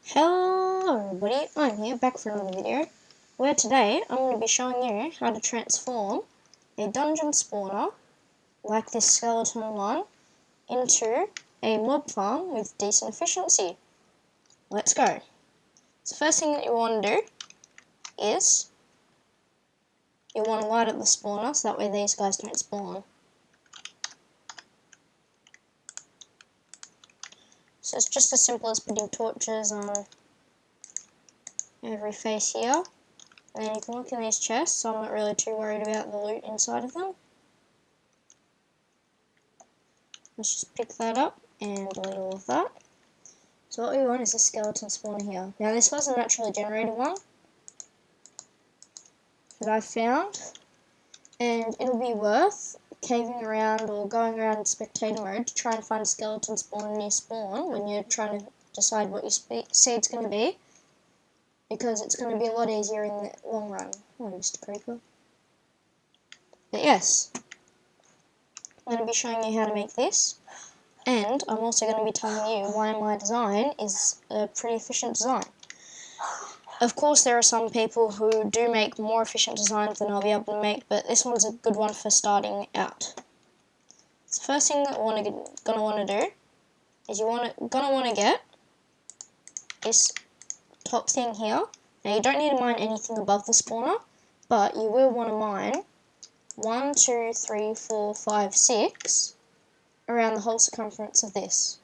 Hello everybody, I'm here back for another video, where today I'm going to be showing you how to transform a dungeon spawner, like this skeleton one, into a mob farm with decent efficiency. Let's go. So first thing that you want to do is, you want to light up the spawner so that way these guys don't spawn. So it's just as simple as putting torches on every face here. And then you can look in these chests, so I'm not really too worried about the loot inside of them. Let's just pick that up and delete all of that. So what we want is a skeleton spawner here. Now this was a naturally generated one that I found, and it'll be worth caving around or going around in spectator mode to try and find a skeleton spawner near spawn when you're trying to decide what your seed's going to be, because it's going to be a lot easier in the long run. Oh, Mr. Creeper. But yes, I'm going to be showing you how to make this, and I'm also going to be telling you why my design is a pretty efficient design. Of course, there are some people who do make more efficient designs than I'll be able to make, but this one's a good one for starting out. So the first thing that you're gonna want to do is gonna want to get this top thing here. Now you don't need to mine anything above the spawner, but you will want to mine 1, 2, 3, 4, 5, 6 around the whole circumference of this.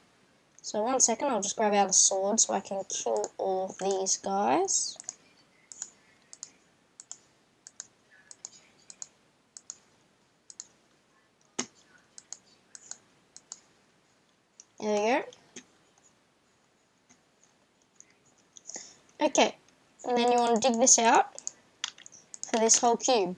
So 1 second, I'll just grab out a sword so I can kill all of these guys. There we go. Okay, and then you want to dig this out for this whole cube.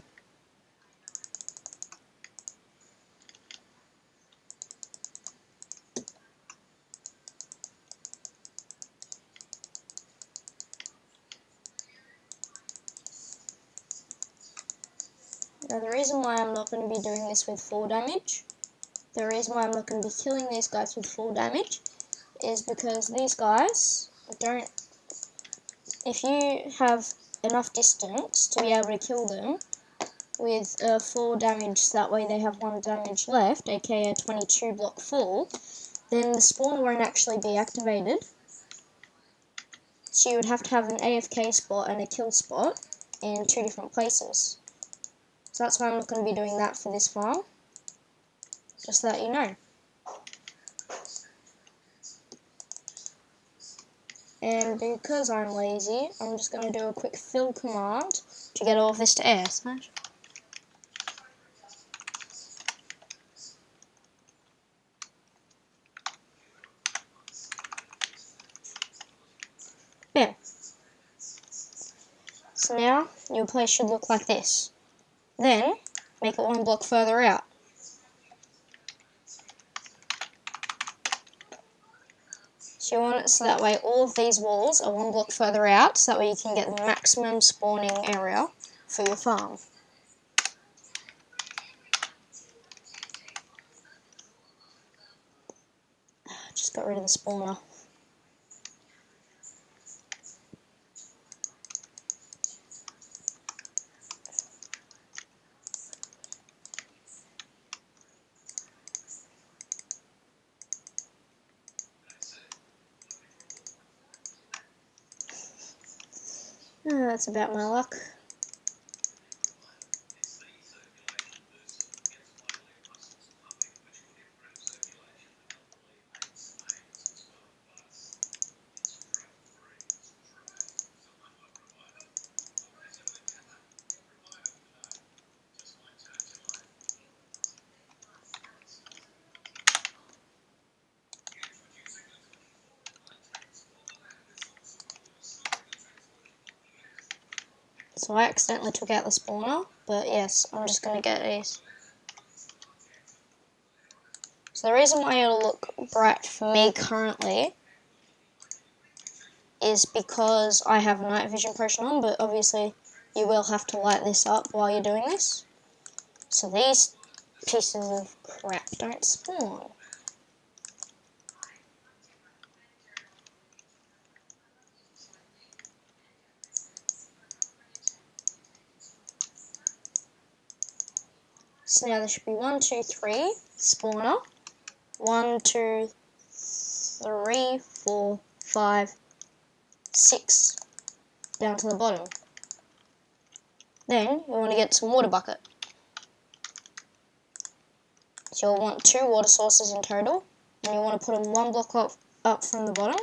Now the reason why I'm not going to be doing this with full damage, the reason why I'm not going to be killing these guys with full damage, is because these guys don't, if you have enough distance to be able to kill them with full damage, so that way they have 1 damage left, aka a 22 block full, then the spawner won't actually be activated. So you would have to have an AFK spot and a kill spot in 2 different places. So that's why I'm not going to be doing that for this farm, just to let you know. And because I'm lazy, I'm just going to do a quick fill command to get all of this to air. Smash. Bam. So now your place should look like this. Then make it 1 block further out. So you want it so that way all of these walls are 1 block further out, so that way you can get the maximum spawning area for your farm. Just got rid of the spawner. That's about my luck. So I accidentally took out the spawner, but yes, I'm just going to get these. So the reason why it'll look bright for me currently is because I have a night vision potion on, but obviously you will have to light this up while you're doing this. So these pieces of crap don't spawn. So now there should be 1, 2, 3 spawner. 1, 2, 3, 4, 5, 6 down to the bottom. Then you want to get some water bucket. So you'll want 2 water sources in total, and you want to put them 1 block up from the bottom,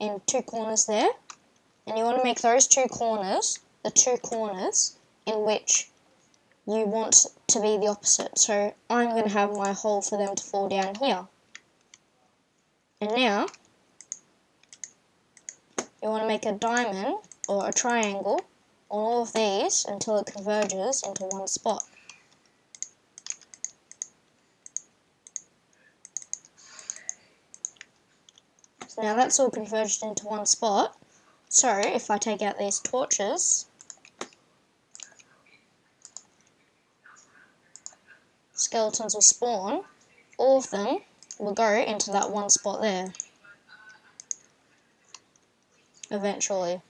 in 2 corners there, and you want to make those 2 corners the 2 corners in which you want to be the opposite. So I'm going to have my hole for them to fall down here. And now you want to make a diamond or a triangle on all of these until it converges into one spot. So now that's all converged into one spot. So if I take out these torches, skeletons will spawn. All of them will go into that one spot there. Eventually.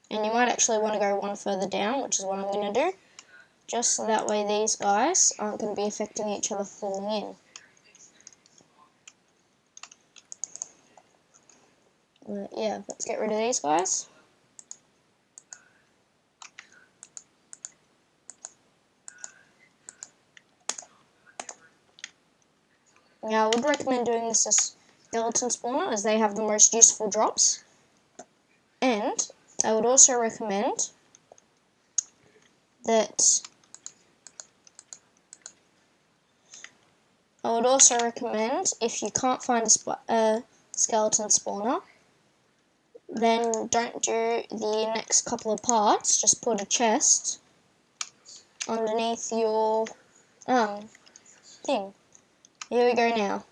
And you might actually want to go one further down, which is what I'm going to do. Just so that way these guys aren't going to be affecting each other falling in. Yeah, let's get rid of these guys. Now, I would recommend doing this as skeleton spawner, as they have the most useful drops. And I would also recommend that if you can't find a skeleton spawner, then don't do the next couple of parts. Just put a chest underneath your thing. Here we go now.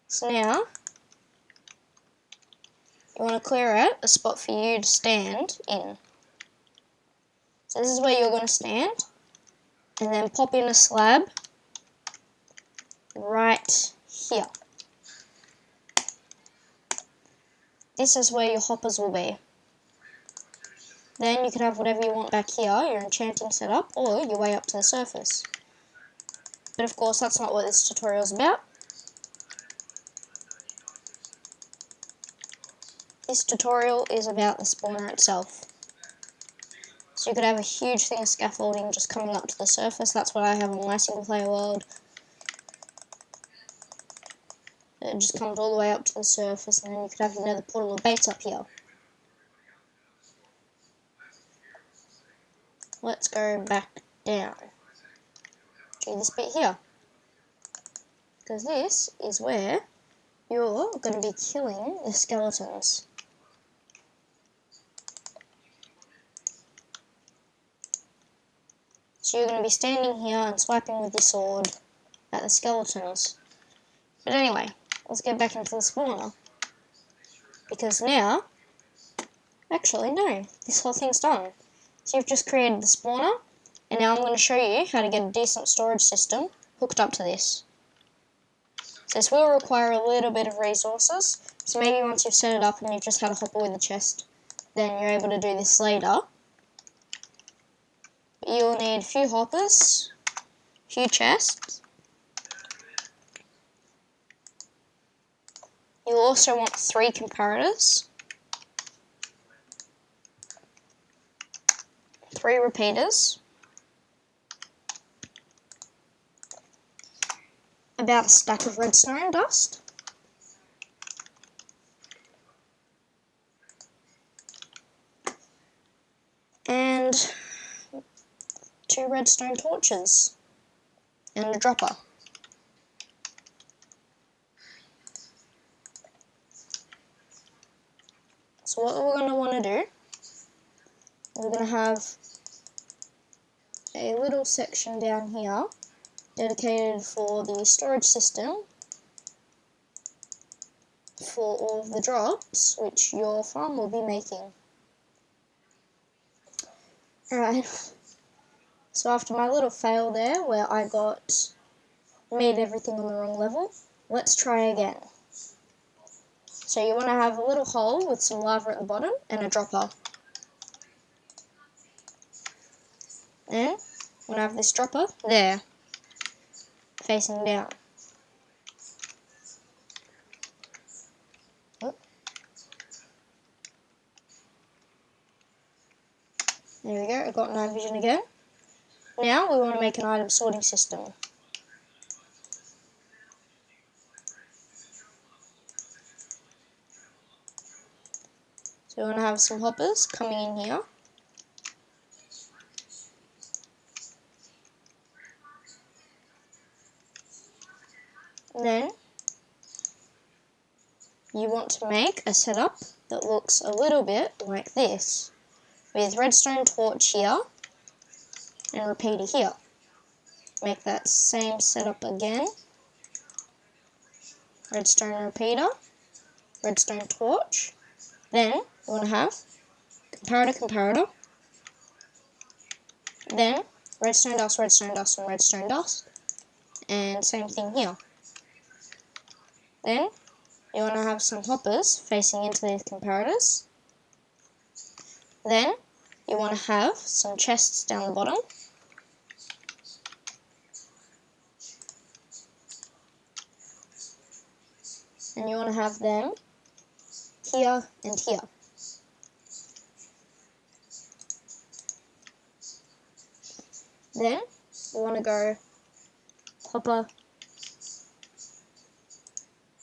So now you want to clear out a spot for you to stand in. So this is where you're going to stand, and then pop in a slab right here. This is where your hoppers will be. Then you can have whatever you want back here, your enchanting setup, or your way up to the surface. But of course that's not what this tutorial is about. This tutorial is about the spawner itself. So you could have a huge thing of scaffolding just coming up to the surface. That's what I have on my single player world. It just comes all the way up to the surface, and then you could have another portal of base up here. Let's go back down to this bit here. Because this is where you're going to be killing the skeletons. So you're going to be standing here and swiping with your sword at the skeletons. But anyway, let's get back into the spawner. Because now, actually no, this whole thing's done. So you've just created the spawner, and now I'm going to show you how to get a decent storage system hooked up to this. So this will require a little bit of resources, so maybe once you've set it up and you've just had a hopper with a chest, then you're able to do this later. But you'll need a few hoppers, a few chests. You'll also want 3 comparators, 3 repeaters, about a stack of redstone dust, and 2 redstone torches, and a dropper. So what we're going to want to do, we're going to have a little section down here dedicated for the storage system for all of the drops which your farm will be making. Alright, so after my little fail there where I made everything on the wrong level, let's try again. So you want to have a little hole with some lava at the bottom and a dropper. Then I'm going to have this dropper there, facing down. Oh. There we go, I've got night vision again. Now we want to make an item sorting system. So we want to have some hoppers coming in here. And then you want to make a setup that looks a little bit like this, with redstone torch here and repeater here. Make that same setup again. Redstone repeater, redstone torch. Then you want to have comparator. Then redstone dust, and redstone dust. And same thing here. Then you want to have some hoppers facing into these comparators. Then you want to have some chests down the bottom. And you want to have them here and here. Then you want to go hopper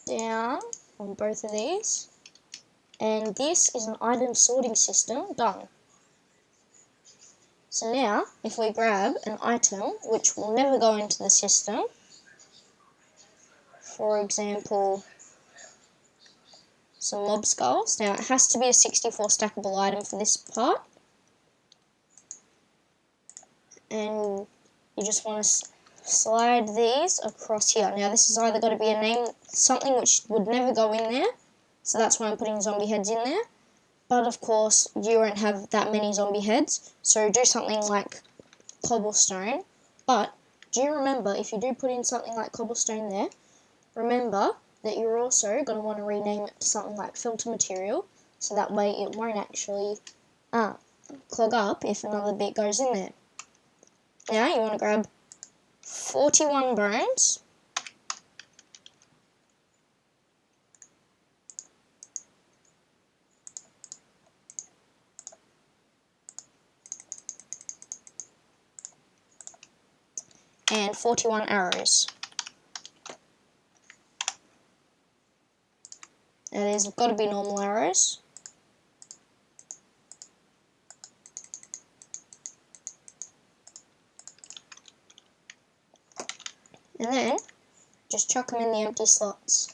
down on both of these. And this is an item sorting system done. So now, if we grab an item which will never go into the system, for example, some mob skulls. Now it has to be a 64 stackable item for this part. And you just want to slide these across here. Now this has either got to be a name, something which would never go in there, so that's why I'm putting zombie heads in there. But of course, you won't have that many zombie heads, so do something like cobblestone. But do you remember, if you do put in something like cobblestone there, remember that you're also going to want to rename it to something like filter material, so that way it won't actually clog up if another bit goes in there. Now you want to grab 41 bones. And 41 arrows. Now these have got to be normal arrows. And then just chuck them in the empty slots.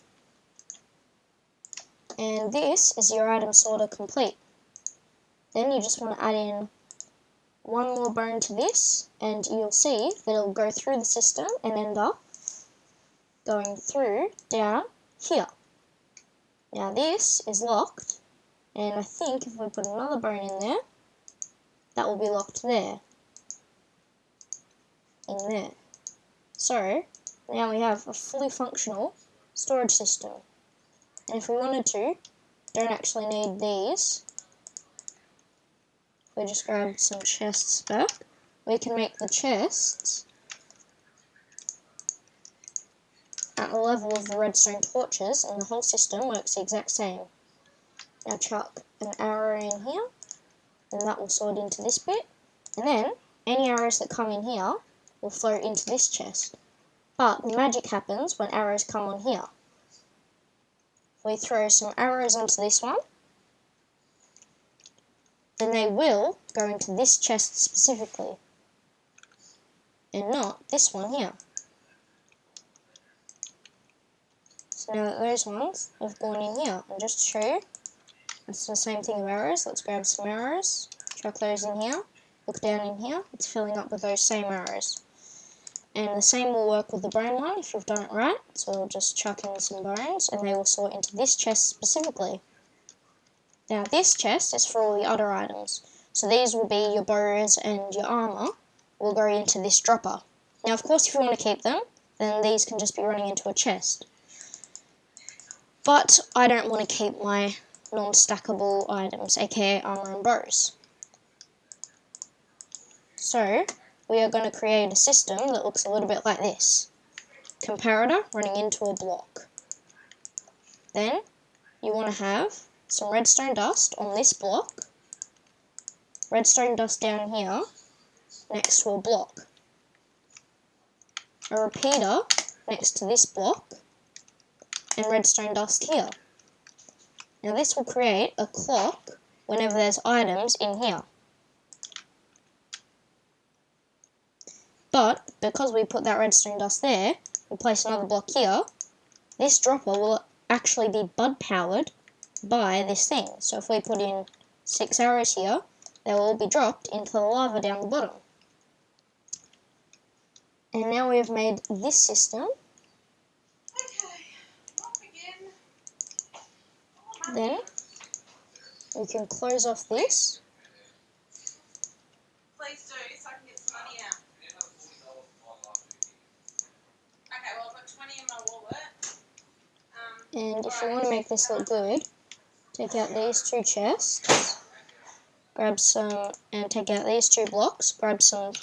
And this is your item sorter complete. Then you just want to add in one more bone to this, and you'll see that it'll go through the system and end up going through down here. Now this is locked, and I think if we put another bone in there, that will be locked there. In there. So now we have a fully functional storage system. And if we wanted to, don't actually need these. If we just grab some chests back, we can make the chests at the level of the redstone torches, and the whole system works the exact same. Now chuck an arrow in here, and that will sort into this bit, and then any arrows that come in here will flow into this chest. But the magic happens when arrows come on here. We throw some arrows onto this one, then they will go into this chest specifically, and not this one here. So now that those ones have gone in here, and just to show you, it's the same thing with arrows. Let's grab some arrows, chuck those in here, look down in here, it's filling up with those same arrows. And the same will work with the bone one if you've done it right. So we'll just chuck in some bones, and they will sort into this chest specifically. Now this chest is for all the other items. So these will be your bows and your armour will go into this dropper. Now of course if you want to keep them, then these can just be running into a chest. But I don't want to keep my non-stackable items, aka armour and bows. So we are going to create a system that looks a little bit like this. Comparator running into a block. Then you want to have some redstone dust on this block, redstone dust down here next to a block, a repeater next to this block, and redstone dust here. Now this will create a clock whenever there's items in here. But because we put that redstone dust there, we place another block here, this dropper will actually be bud powered by this thing. So if we put in 6 arrows here, they will all be dropped into the lava down the bottom. And now we have made this system. Then we can close off this. Please do, so I can get some money out. Okay, well I've got 20 in my wallet. And if you want to make this look good, take out these 2 chests, grab some, and take out these 2 blocks, grab some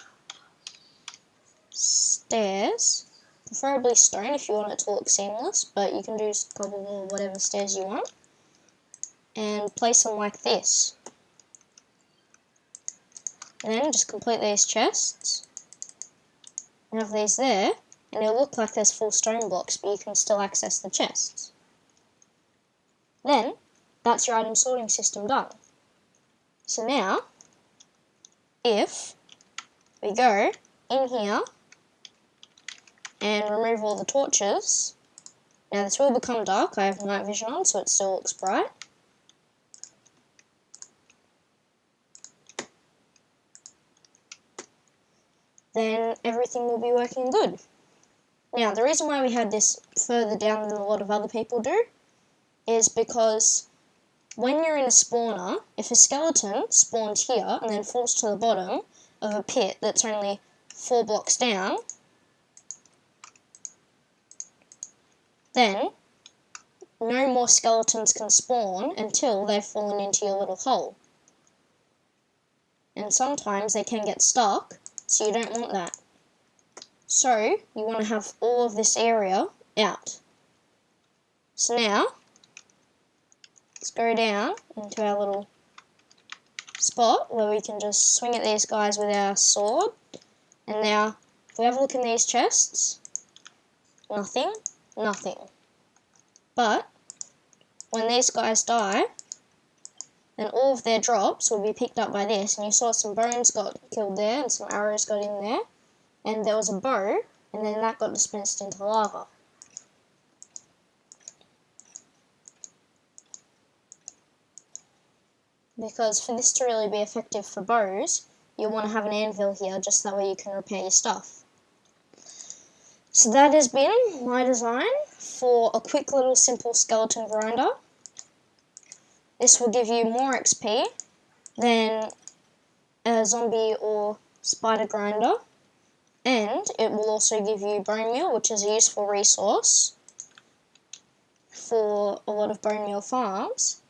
stairs, preferably stone if you want it to look seamless, but you can do cobble or whatever stairs you want, and place them like this. And then just complete these chests, and have these there, and it'll look like there's full stone blocks, but you can still access the chests. Then, that's your item sorting system done. So now, if we go in here and remove all the torches, now this will become dark, I have night vision on so it still looks bright. Then everything will be working good. Now the reason why we had this further down than a lot of other people do is because when you're in a spawner, if a skeleton spawns here and then falls to the bottom of a pit that's only 4 blocks down, then no more skeletons can spawn until they've fallen into your little hole. And sometimes they can get stuck, so you don't want that. So you want to have all of this area out. So now, let's go down into our little spot where we can just swing at these guys with our sword. And now, if we have a look in these chests, nothing, nothing. But, when these guys die, then all of their drops will be picked up by this. And you saw some bones got killed there, and some arrows got in there. And there was a bow, and then that got dispensed into lava. Because for this to really be effective for bows, you'll want to have an anvil here, just that way you can repair your stuff. So that has been my design for a quick little simple skeleton grinder. This will give you more XP than a zombie or spider grinder, and it will also give you bone meal, which is a useful resource for a lot of bone meal farms,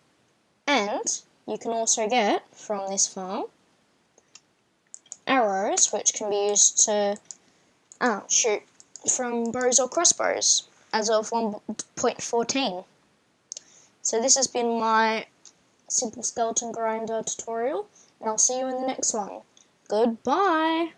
and you can also get from this farm arrows, which can be used to shoot from bows or crossbows as of 1.14. So this has been my simple skeleton grinder tutorial, and I'll see you in the next one. Goodbye!